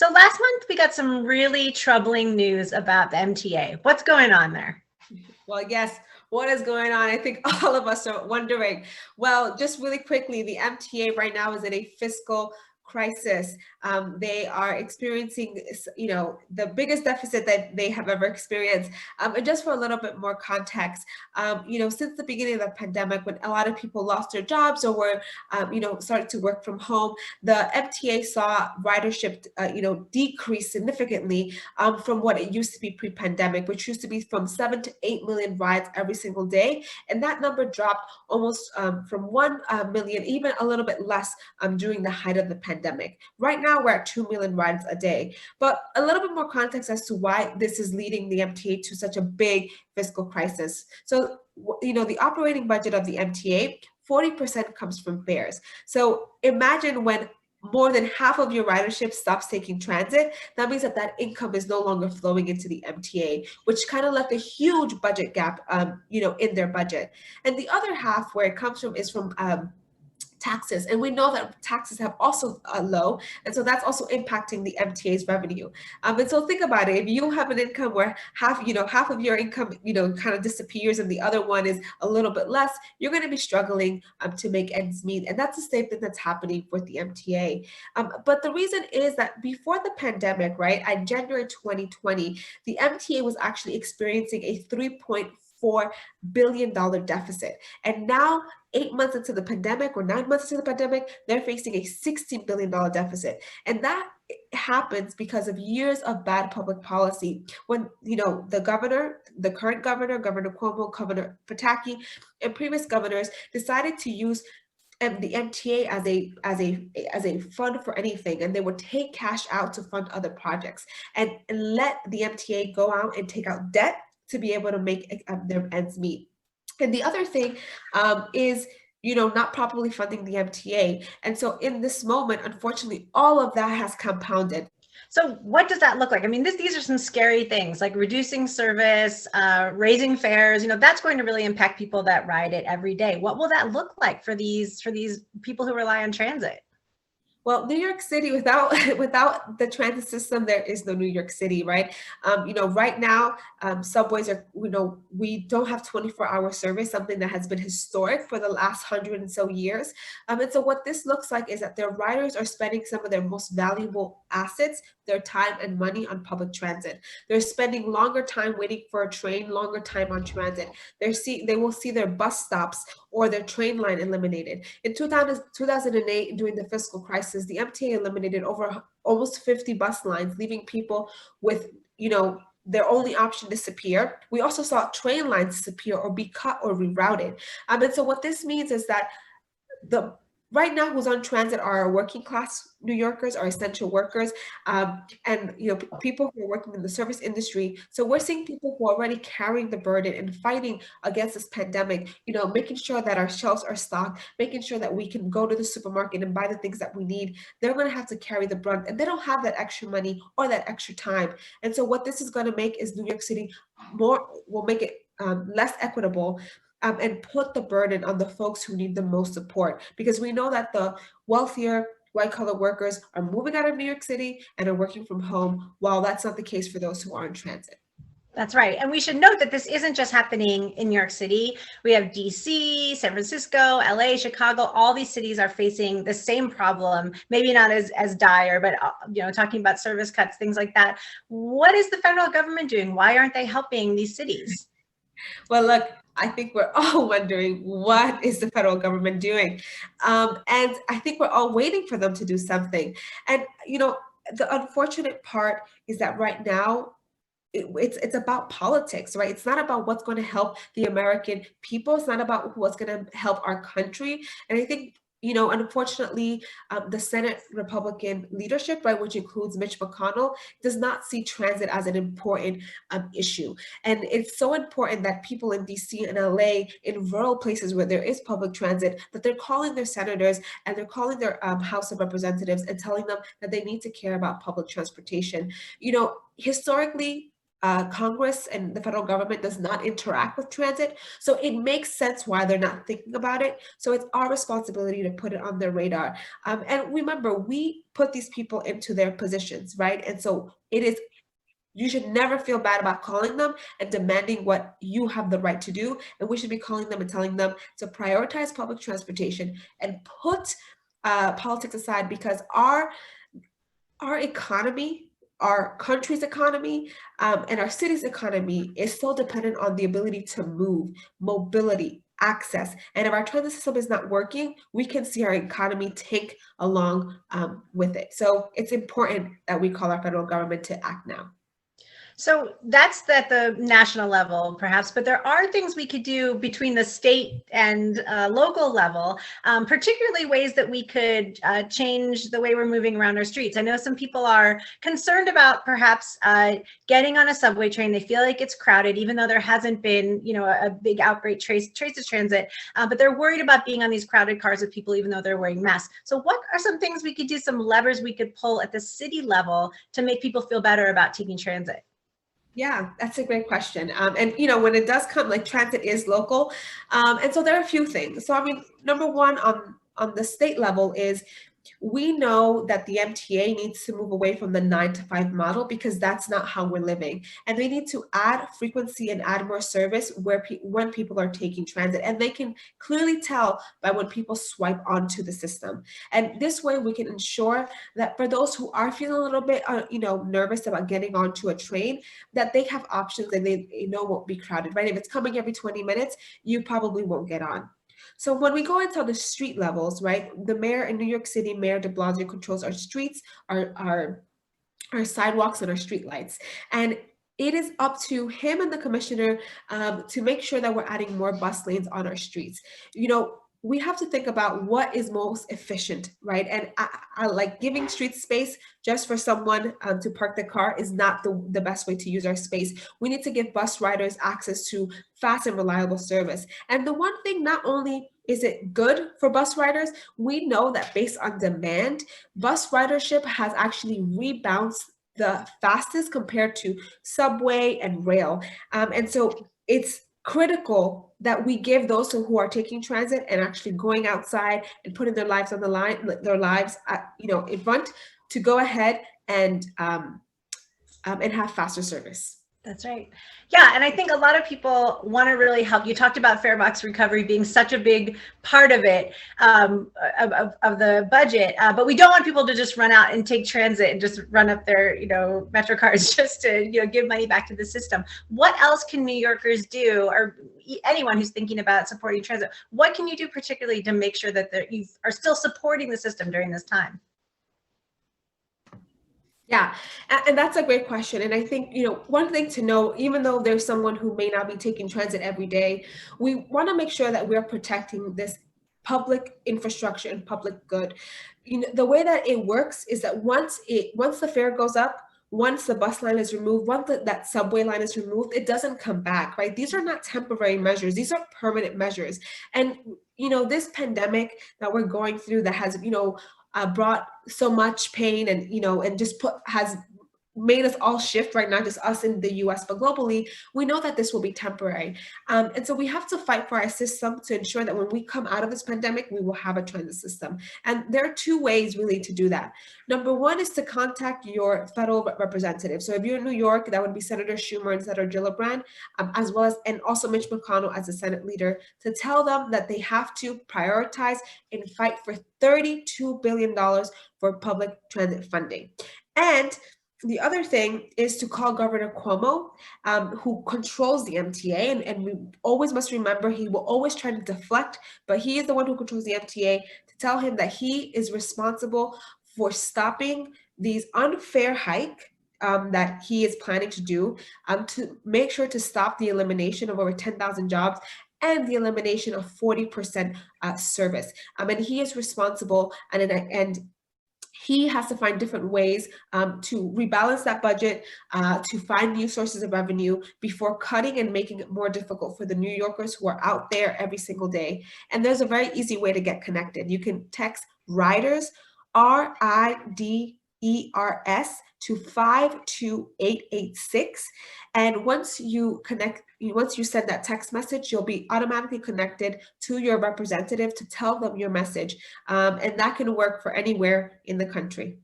So last month we got some really troubling news about the MTA. What's going on there? Well, yes, what is going on? I think all of us are wondering. Well, just really quickly, the MTA right now is in a fiscal crisis. They are experiencing, the biggest deficit that they have ever experienced. And just for a little bit more context, since the beginning of the pandemic, when a lot of people lost their jobs or were, started to work from home, the MTA saw ridership, decrease significantly from what it used to be pre-pandemic, which used to be from 7 to 8 million rides every single day. And that number dropped almost from 1 million, even a little bit less during the height of the pandemic. Right now, we're at 2 million rides a day. But a little bit more context as to why this is leading the MTA to such a big fiscal crisis. So, the operating budget of the MTA, 40% comes from fares. So imagine when more than half of your ridership stops taking transit, that means that income is no longer flowing into the MTA, which kind of left a huge budget gap, in their budget. And the other half where it comes from is from taxes, and we know that taxes have also low, and so that's also impacting the MTA's revenue. And so think about it: if you have an income where half of your income kind of disappears, and the other one is a little bit less, you're going to be struggling to make ends meet, and that's the same thing that's happening with the MTA. But the reason is that before the pandemic, right, at January 2020, the MTA was actually experiencing a $3.4 billion deficit, and now 8 months into the pandemic or 9 months into the pandemic, they're facing a $16 billion deficit. And that happens because of years of bad public policy when, the current governor, Governor Cuomo, Governor Pataki, and previous governors decided to use the MTA as a fund for anything, and they would take cash out to fund other projects and let the MTA go out and take out debt to be able to make their ends meet. And the other thing is, not properly funding the MTA. And so in this moment, unfortunately, all of that has compounded. So what does that look like? I mean, these are some scary things like reducing service, raising fares. That's going to really impact people that ride it every day. What will that look like for these people who rely on transit? Well, New York City, without without the transit system, there is no New York City, right? Right now, subways are, we don't have 24-hour service, something that has been historic for the last 100 and so years. And so what this looks like is that their riders are spending some of their most valuable assets, their time and money, on public transit. They're spending longer time waiting for a train, longer time on transit. They will see their bus stops or their train line eliminated. In 2008, during the fiscal crisis, the MTA eliminated over almost 50 bus lines, leaving people with, their only option disappear. We also saw train lines disappear or be cut or rerouted. And so what this means is that right now who's on transit are working class New Yorkers, are essential workers, and people who are working in the service industry. So we're seeing people who are already carrying the burden and fighting against this pandemic, making sure that our shelves are stocked, making sure that we can go to the supermarket and buy the things that we need. They're going to have to carry the brunt, and they don't have that extra money or that extra time. And so what this is going to make is New York City will make it less equitable, and put the burden on the folks who need the most support, because we know that the wealthier white collar workers are moving out of New York City and are working from home, while that's not the case for those who are in transit. That's right. And we should note that this isn't just happening in New York City. We have DC, San Francisco, LA, Chicago. All these cities are facing the same problem, maybe not as dire, but talking about service cuts, things like that. What is the federal government doing? Why aren't they helping these cities? Well, look, I think we're all wondering, what is the federal government doing? And I think we're all waiting for them to do something. And, the unfortunate part is that right now, it's about politics, right? It's not about what's going to help the American people. It's not about what's going to help our country. And I think, unfortunately, the Senate Republican leadership, right, which includes Mitch McConnell, does not see transit as an important issue. And it's so important that people in DC and LA, in rural places where there is public transit, that they're calling their senators and they're calling their House of Representatives and telling them that they need to care about public transportation. Historically, Congress and the federal government does not interact with transit. So it makes sense why they're not thinking about it. So it's our responsibility to put it on their radar. And remember, we put these people into their positions, right? And so you should never feel bad about calling them and demanding what you have the right to do. And we should be calling them and telling them to prioritize public transportation and put politics aside, because our economy, our country's economy, and our city's economy is so dependent on the ability to move, mobility, access. And if our transit system is not working, we can see our economy tank along with it. So it's important that we call our federal government to act now. So that's at the national level, perhaps, but there are things we could do between the state and local level, particularly ways that we could change the way we're moving around our streets. I know some people are concerned about perhaps getting on a subway train. They feel like it's crowded, even though there hasn't been, a big outbreak traces transit, but they're worried about being on these crowded cars with people, even though they're wearing masks. So what are some things we could do, some levers we could pull at the city level to make people feel better about taking transit? Yeah, that's a great question. And when it does come, like, transit is local, and so there are a few things. So I mean, number one on the state level is, we know that the MTA needs to move away from the 9 to 5 model, because that's not how we're living. And they need to add frequency and add more service when people are taking transit. And they can clearly tell by when people swipe onto the system. And this way we can ensure that for those who are feeling a little bit, nervous about getting onto a train, that they have options and they won't be crowded, right? If it's coming every 20 minutes, you probably won't get on. So when we go into the street levels, right, the mayor in New York City, Mayor de Blasio, controls our streets, our sidewalks, and our street lights. And it is up to him and the commissioner to make sure that we're adding more bus lanes on our streets. We have to think about what is most efficient, right? And I like giving street space just for someone to park the car is not the best way to use our space. We need to give bus riders access to fast and reliable service. And the one thing, not only is it good for bus riders, we know that based on demand, bus ridership has actually rebounded the fastest compared to subway and rail. And so it's critical that we give those who are taking transit and actually going outside and putting their lives on the line, in front, to go ahead and have faster service. That's right. Yeah, and I think a lot of people want to really help. You talked about fare box recovery being such a big part of it, of the budget, but we don't want people to just run out and take transit and just run up their, Metro cards just to, give money back to the system. What else can New Yorkers do, or anyone who's thinking about supporting transit? What can you do particularly to make sure that you are still supporting the system during this time? Yeah, and that's a great question. And I think, one thing to know, even though there's someone who may not be taking transit every day, we want to make sure that we're protecting this public infrastructure and public good. The way that it works is that once the fare goes up, once the bus line is removed, once that subway line is removed, it doesn't come back, right? These are not temporary measures. These are permanent measures. And, this pandemic that we're going through that has, brought so much pain and, and just has made us all shift, right? Not just us in the US, but globally, we know that this will be temporary. And so we have to fight for our system to ensure that when we come out of this pandemic, we will have a transit system. And there are two ways really to do that. Number one is to contact your federal representative. So if you're in New York, that would be Senator Schumer and Senator Gillibrand, as well as, and also Mitch McConnell as the Senate leader, to tell them that they have to prioritize and fight for $32 billion for public transit funding. And the other thing is to call Governor Cuomo, who controls the MTA, and we always must remember he will always try to deflect, but he is the one who controls the MTA, to tell him that he is responsible for stopping these unfair hike that he is planning to do, to make sure to stop the elimination of over 10,000 jobs and the elimination of 40% service. And he is responsible, and he has to find different ways to rebalance that budget, to find new sources of revenue before cutting and making it more difficult for the New Yorkers who are out there every single day. And there's a very easy way to get connected. You can text RIDERS, RIDERS, ERS to 52886. And once you send that text message, you'll be automatically connected to your representative to tell them your message. And that can work for anywhere in the country.